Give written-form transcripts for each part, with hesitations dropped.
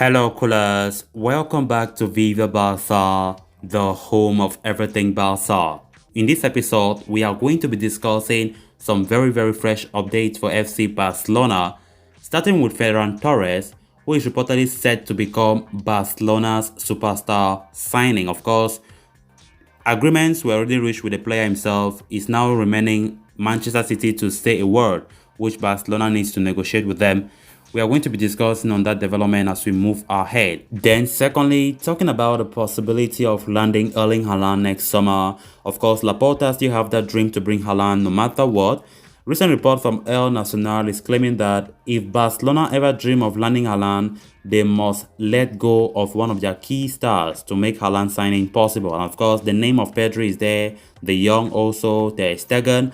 Hello, coolers. Welcome back to Viva Barca, the home of everything Barca. In this episode, we are going to be discussing some very fresh updates for FC Barcelona, starting with Ferran Torres, who is reportedly set to become Barcelona's superstar signing. Of course, agreements were already reached with the player himself. It's now remaining Manchester City to say a word, which Barcelona needs to negotiate with them. We are going to be discussing on that development as we move ahead. Then secondly, talking about the possibility of landing Erling Haaland next summer. Of course, Laporta still have that dream to bring Haaland no matter what. Recent report from El Nacional is claiming that if Barcelona ever dream of landing Haaland, they must let go of one of their key stars to make Haaland signing possible. And of course, the name of Pedri is there, the young also, Ter Stegen.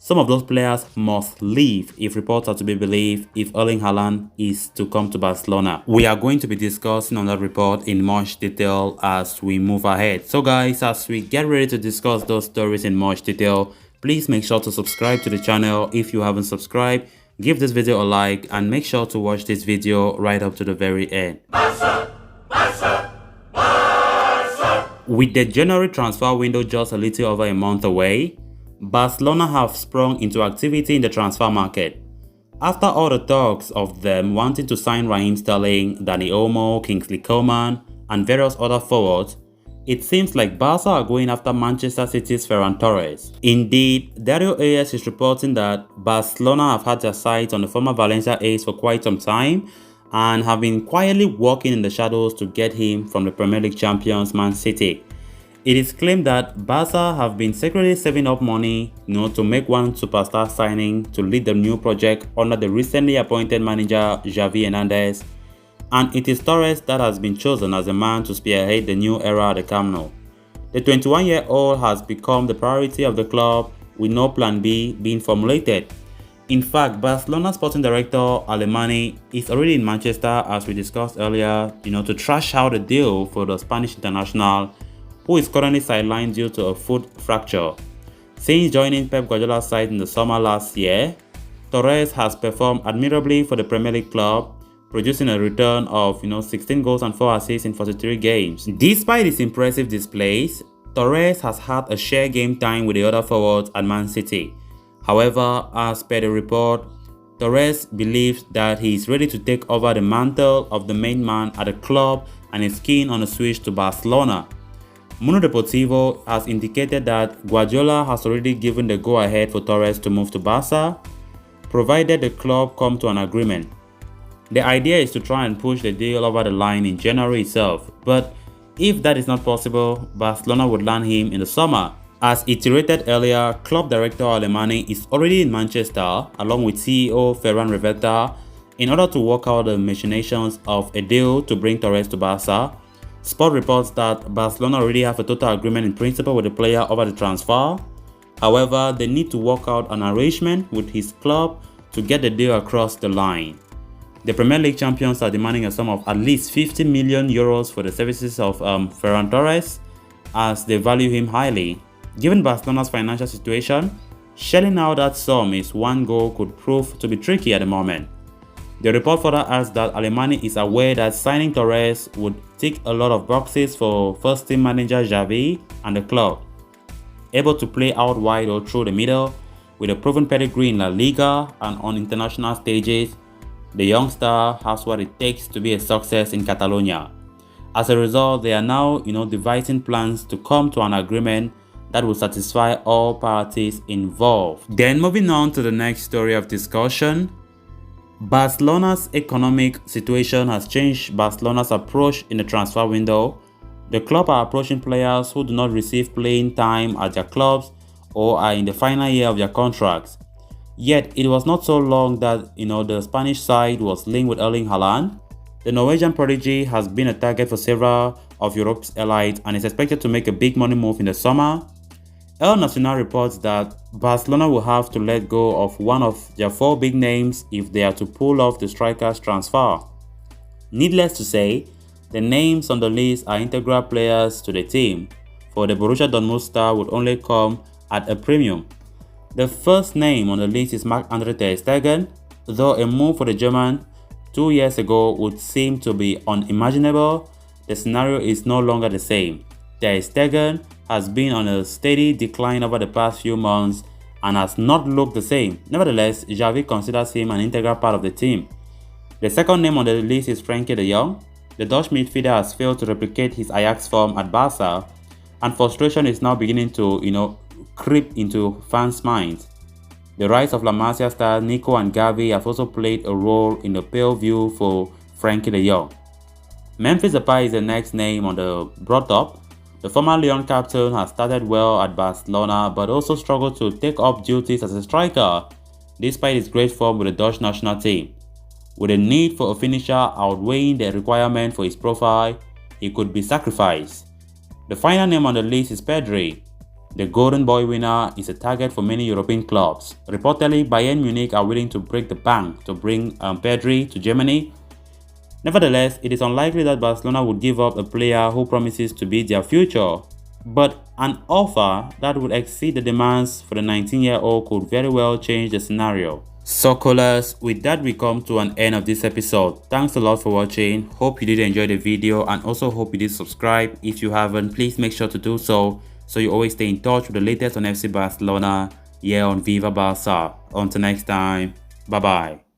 Some of those players must leave if reports are to be believed if Erling Haaland is to come to Barcelona. We are going to be discussing on that report in much detail as we move ahead. So guys, as we get ready to discuss those stories in much detail, please make sure to subscribe to the channel if you haven't subscribed. Give this video a like and make sure to watch this video right up to the very end. Barca! Barca! Barca! With the January transfer window just a little over a month away, Barcelona have sprung into activity in the transfer market. After all the talks of them wanting to sign Raheem Sterling, Dani Olmo, Kingsley Coman, and various other forwards, it seems like Barca are going after Manchester City's Ferran Torres. Indeed, Dario AS is reporting that Barcelona have had their sights on the former Valencia ace for quite some time and have been quietly working in the shadows to get him from the Premier League champions Man City. It is claimed that Barca have been secretly saving up money, to make one superstar signing to lead the new project under the recently appointed manager Xavi Hernandez, and it is Torres that has been chosen as the man to spearhead the new era at the Camp Nou. The 21-year-old has become the priority of the club with no plan B being formulated. In fact, Barcelona sporting director Alemany is already in Manchester, as we discussed earlier, to trash out the deal for the Spanish international, who is currently sidelined due to a foot fracture. Since joining Pep Guardiola's side in the summer last year, Torres has performed admirably for the Premier League club, producing a return of 16 goals and 4 assists in 43 games. Despite his impressive displays, Torres has had a share game time with the other forwards at Man City. However, as per the report, Torres believes that he is ready to take over the mantle of the main man at the club and is keen on a switch to Barcelona. Mundo Deportivo has indicated that Guardiola has already given the go-ahead for Torres to move to Barca, provided the club come to an agreement. The idea is to try and push the deal over the line in January itself, but if that is not possible, Barcelona would land him in the summer. As iterated earlier, club director Alemany is already in Manchester along with CEO Ferran Rivetta in order to work out the machinations of a deal to bring Torres to Barca. Sport reports that Barcelona already have a total agreement in principle with the player over the transfer. However, they need to work out an arrangement with his club to get the deal across the line. The Premier League champions are demanding a sum of at least 50 million euros for the services of Ferran Torres, as they value him highly. Given Barcelona's financial situation, shelling out that sum is one goal could prove to be tricky at the moment. The report further adds that Alemany is aware that signing Torres would tick a lot of boxes for first-team manager Xavi and the club. Able to play out wide or through the middle, with a proven pedigree in La Liga and on international stages, the young star has what it takes to be a success in Catalonia. As a result, they are now, devising plans to come to an agreement that will satisfy all parties involved. Then moving on to the next story of discussion, Barcelona's economic situation has changed Barcelona's approach in the transfer window. The club are approaching players who do not receive playing time at their clubs or are in the final year of their contracts. Yet, it was not so long that the Spanish side was linked with Erling Haaland. The Norwegian prodigy has been a target for several of Europe's elites and is expected to make a big money move in the summer. El Nacional reports that Barcelona will have to let go of one of their 4 big names if they are to pull off the striker's transfer. Needless to say, the names on the list are integral players to the team, for the Borussia Dortmund star would only come at a premium. The first name on the list is Marc-Andre Ter Stegen, though a move for the German 2 years ago would seem to be unimaginable, the scenario is no longer the same. Ter Stegen has been on a steady decline over the past few months and has not looked the same. Nevertheless, Xavi considers him an integral part of the team. The second name on the list is Frenkie de Jong. The Dutch midfielder has failed to replicate his Ajax form at Barca, and frustration is now beginning to, creep into fans' minds. The rise of La Masia stars Nico and Gavi have also played a role in the pale view for Frenkie de Jong. Memphis Depay is the next name on the brought up. The former Lyon captain has started well at Barcelona but also struggled to take up duties as a striker despite his great form with the Dutch national team. With the need for a finisher outweighing the requirement for his profile, he could be sacrificed. The final name on the list is Pedri. The Golden Boy winner is a target for many European clubs. Reportedly, Bayern Munich are willing to break the bank to bring Pedri to Germany. Nevertheless, it is unlikely that Barcelona would give up a player who promises to be their future, but an offer that would exceed the demands for the 19-year-old could very well change the scenario. So callers, with that we come to an end of this episode. Thanks a lot for watching. Hope you did enjoy the video and also hope you did subscribe. If you haven't, please make sure to do so you always stay in touch with the latest on FC Barcelona here on Viva Barca. Until next time, bye bye.